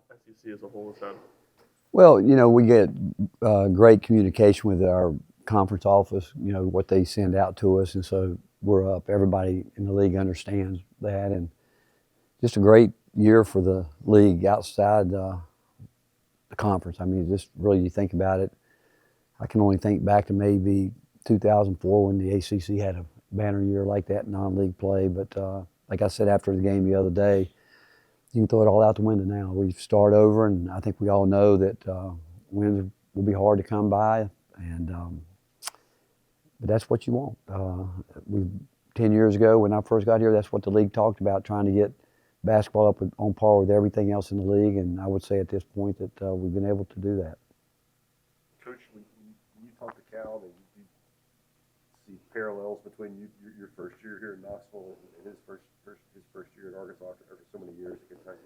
SEC as a whole is that? Well, we get great communication with our conference office, what they send out to us, and so we're up. Everybody in the league understands that, and just a great year for the league outside the conference. I mean, just really, you think about it, I can only think back to maybe 2004 when the ACC had a banner year like that in non-league play, but like I said after the game the other day, you can throw it all out the window now. We start over, and I think we all know that wins will be hard to come by, and but that's what you want. 10 years ago when I first got here, that's what the league talked about, trying to get basketball up on par with everything else in the league, and I would say at this point that we've been able to do that. Coach, when you talk to Cal, you see parallels between your first year here in Knoxville and his first year at Arkansas after so many years at Kentucky.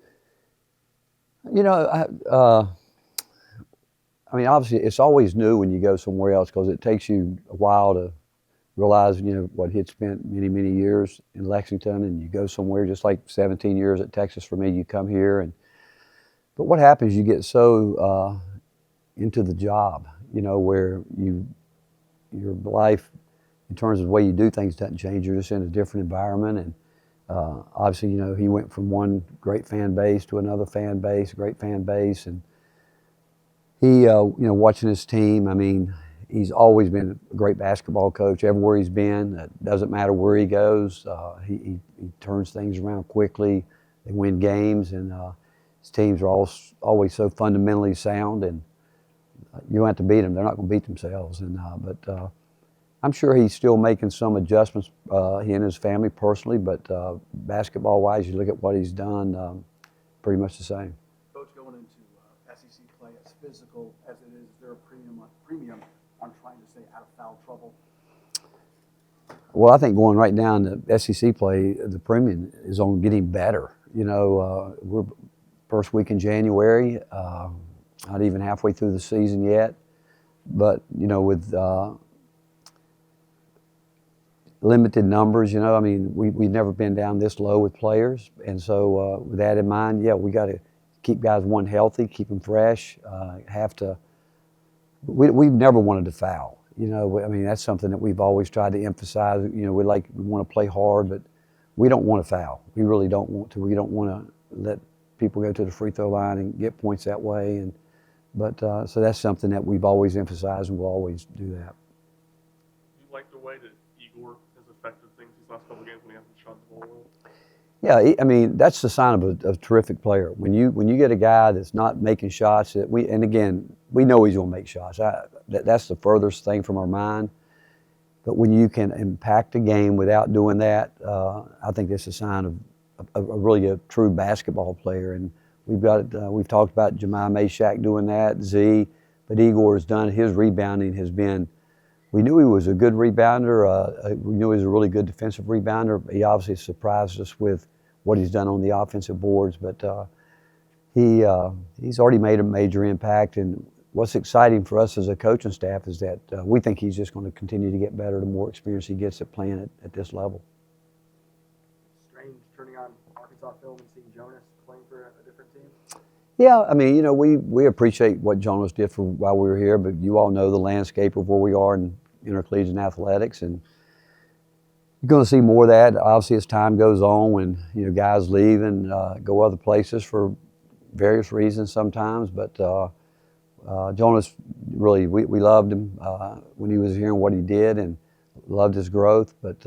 I mean, obviously, it's always new when you go somewhere else because it takes you a while to realize, what he'd spent many, many years in Lexington, and you go somewhere just like 17 years at Texas for me. You come here, but what happens? You get so into the job, where your life, in terms of the way you do things, doesn't change. You're just in a different environment, and obviously, he went from one great fan base to another fan base, great fan base, and he, watching his team. I mean, he's always been a great basketball coach everywhere he's been. It doesn't matter where he goes. He turns things around quickly. They win games, and his teams are always so fundamentally sound. And you don't have to beat them; they're not going to beat themselves. But I'm sure he's still making some adjustments, he and his family personally. But basketball-wise, you look at what he's done, pretty much the same. Coach, going into SEC play, as physical as it is there a premium on trying to stay out of foul trouble? Well, I think going right down to SEC play, the premium is on getting better. We're first week in January, not even halfway through the season yet. But, with limited numbers, I mean, we've never been down this low with players. And so with that in mind, yeah, we got to keep guys, one, healthy, keep them fresh, we've never wanted to foul. I mean, that's something that we've always tried to emphasize. We want to play hard, but we don't want to foul. We really don't want to. We don't want to let people go to the free throw line and get points that way. So that's something that we've always emphasized, and we'll always do that. Do you like the way that Igor has affected things these last couple of games when he hasn't shot the ball well? Yeah, I mean, that's the sign of a terrific player. When you get a guy that's not making shots, and again, we know he's going to make shots. That's the furthest thing from our mind. But when you can impact a game without doing that, I think that's a sign of really a true basketball player. And we've talked about Jemai Meshack doing that, Z, but Igor has done. His rebounding has been. We knew he was a good rebounder. We knew he was a really good defensive rebounder. He obviously surprised us with what he's done on the offensive boards. But he's already made a major impact. And what's exciting for us as a coaching staff is that we think he's just going to continue to get better the more experience he gets at playing at this level. Strange turning on Arkansas film and seeing Jonas playing for a different team? Yeah, I mean, we appreciate what Jonas did for while we were here, but you all know the landscape of where we are in intercollegiate athletics, and you're going to see more of that. Obviously, as time goes on, when guys leave and go other places for various reasons sometimes. But Jonas, really, we loved him when he was here and what he did, and loved his growth. But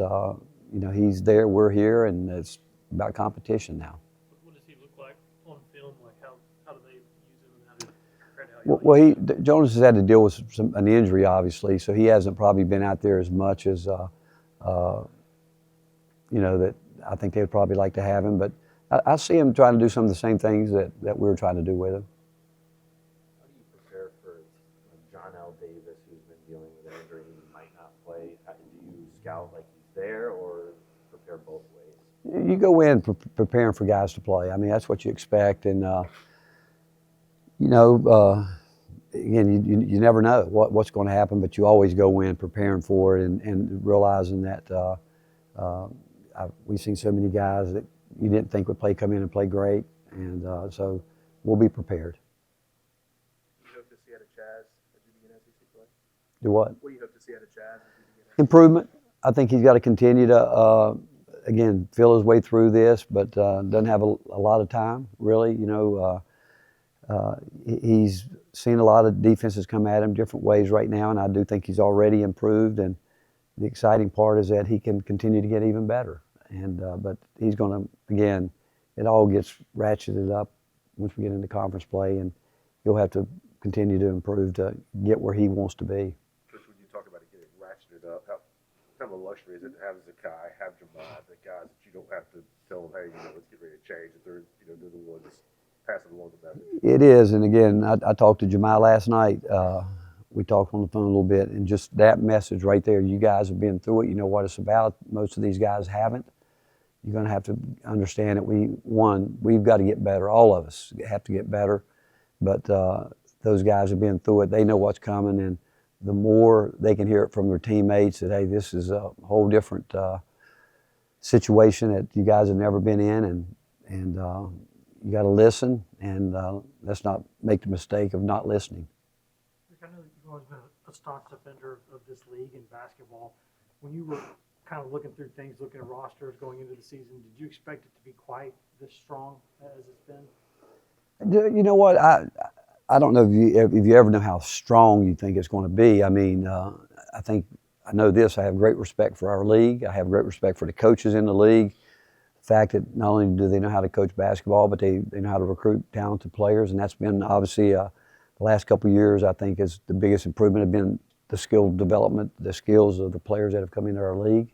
he's there, we're here, and it's about competition now. What does he look like on film? Like how do they use him, and how do you Well, Jonas has had to deal with an injury, obviously, so he hasn't probably been out there as much as that I think they'd probably like to have him. But I see him trying to do some of the same things that we're trying to do with him. How do you prepare for John L. Davis, who's been dealing with an injury and might not play? Do you scout like he's there, or prepare both ways? You go in preparing for guys to play. I mean, that's what you expect, and again, you never know what's going to happen, but you always go in preparing for it and realizing that we've seen so many guys that you didn't think would come in and play great, and so we'll be prepared. What do you hope to see out of Chaz as you begin SEC play? Do what? What do you hope to see out of Chaz as you begin SEC? Improvement. I think he's got to continue to, again, feel his way through this, but doesn't have a lot of time, really. You know, he's seen a lot of defenses come at him different ways right now, and I do think he's already improved. And the exciting part is that he can continue to get even better. And but he's going to, again, it all gets ratcheted up once we get into conference play, and he'll have to continue to improve to get where he wants to be. Coach, when you talk about it getting ratcheted up, how kind of a luxury is it to have Zakai, have Jamad, the guys that you don't have to tell them, hey, you know, let's get ready to change, that they're, you know, they're the ones passing along the message. It is, and again, I talked to Jemiah last night. We talked on the phone a little bit, and just that message right there, you guys have been through it, you know what it's about. Most of these guys haven't. You're going to have to understand that we've got to get better. All of us have to get better, but those guys have been through it. They know what's coming, and the more they can hear it from their teammates that, hey, this is a whole different situation that you guys have never been in, and you got to listen, and let's not make the mistake of not listening. I know you've always been a staunch defender of this league in basketball. When you were kind of looking through things, looking at rosters going into the season, did you expect it to be quite this strong as it's been? You know what? I don't know if you ever know how strong you think it's going to be. I mean, I know this. I have great respect for our league. I have great respect for the coaches in the league. The fact that not only do they know how to coach basketball, but they know how to recruit talented players, and that's been obviously the last couple of years. I think is the biggest improvement have been the skill development, the skills of the players that have come into our league.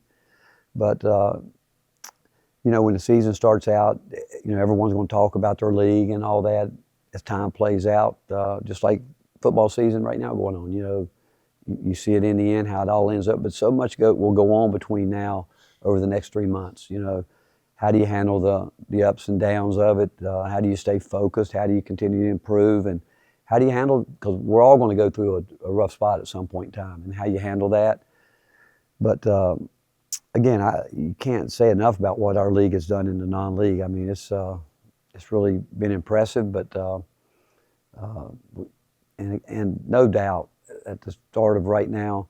But you know, when the season starts out, you know, everyone's going to talk about their league and all that as time plays out. Just like football season right now going on, you know, you see it in the end how it all ends up. But so much will go on between now over the next 3 months. You know, how do you handle the ups and downs of it? How do you stay focused? How do you continue to improve? And how do you handle, because we're all going to go through a rough spot at some point in time, and how you handle that. But again, you can't say enough about what our league has done in the non-league. I mean, it's really been impressive. But and no doubt, at the start of right now,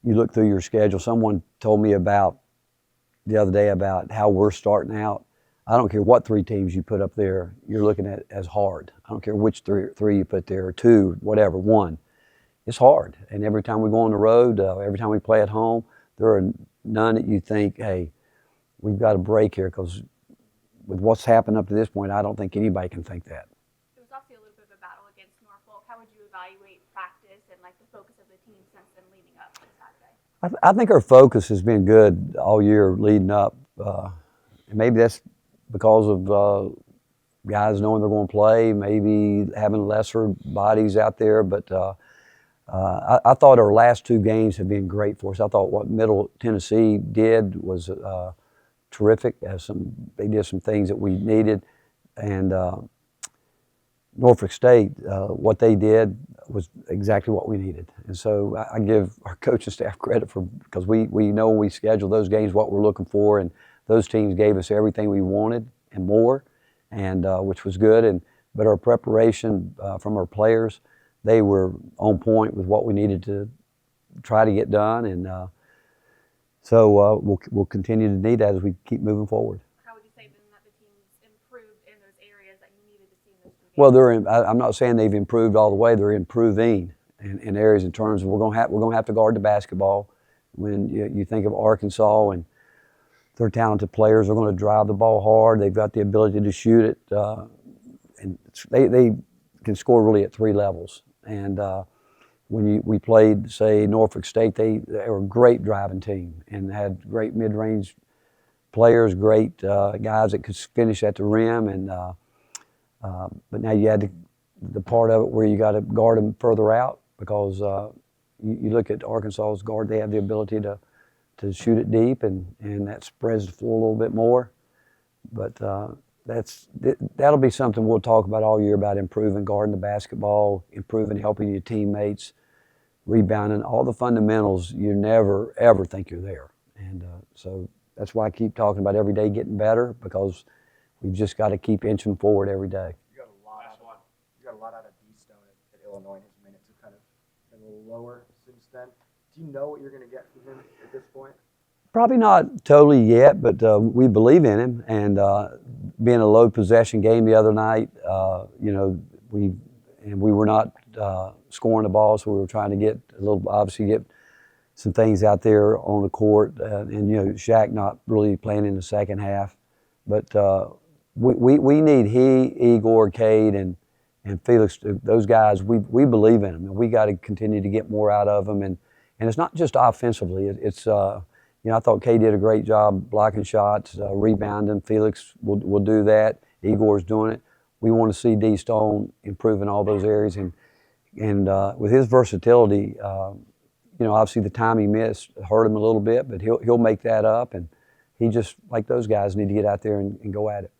you look through your schedule. Someone told me the other day about how we're starting out. I don't care what 3 teams you put up there, you're looking at as hard. I don't care which three you put there, or 2, whatever, 1. It's hard. And every time we go on the road, every time we play at home, there are none that you think, hey, we've got a break here, because with what's happened up to this point, I don't think anybody can think that. It was obviously a little bit of a battle against Norfolk. How would you evaluate practice and like the focus of the team since then leading up to Saturday? I think our focus has been good all year leading up. And maybe that's because of guys knowing they're going to play, maybe having lesser bodies out there. But I thought our last 2 games have been great for us. I thought what Middle Tennessee did was terrific. They did some things that we needed. And Norfolk State, what they did was exactly what we needed. And so I give our coaching staff credit because we know when we schedule those games what we're looking for, and those teams gave us everything we wanted and more, and which was good. But our preparation from our players, they were on point with what we needed to try to get done, and so we'll continue to need that as we keep moving forward. How would you say then that the team's improved in those areas that you needed to see in those 2 games? Well, I'm not saying they've improved all the way. They're improving in areas in terms of we're going to have to guard the basketball. When you think of Arkansas and their talented players are going to drive the ball hard. They've got the ability to shoot it, and they can score really at 3 levels. And when we played, say, Norfolk State, they were a great driving team and had great mid-range players, great guys that could finish at the rim. And but now you had the part of it where you got to guard them further out, because you look at Arkansas's guard; they have the ability to shoot it deep, and that spreads the floor a little bit more. But that'll be something we'll talk about all year, about improving guarding the basketball, improving helping your teammates, rebounding, all the fundamentals you never, ever think you're there. And so that's why I keep talking about every day getting better, because we've just got to keep inching forward every day. You got a lot of a lot out of D-Stone at Illinois, and his minutes have kind of been a little lower since then. Do you know what you're going to get from him at this point? Probably not totally yet, but we believe in him. And being a low possession game the other night, you know, we were not scoring the ball, so we were trying to get a little, obviously get some things out there on the court. And you know, Shaq not really playing in the second half, but we need Igor, Cade, and Felix. Those guys, we believe in them, and we got to continue to get more out of them. And it's not just offensively. It's you know, I thought Cade did a great job blocking shots, rebounding. Felix will do that. Igor's doing it. We want to see D-Stone improve in all those areas, and with his versatility, you know, obviously the time he missed hurt him a little bit, but he'll make that up, and he just, like those guys, need to get out there and go at it.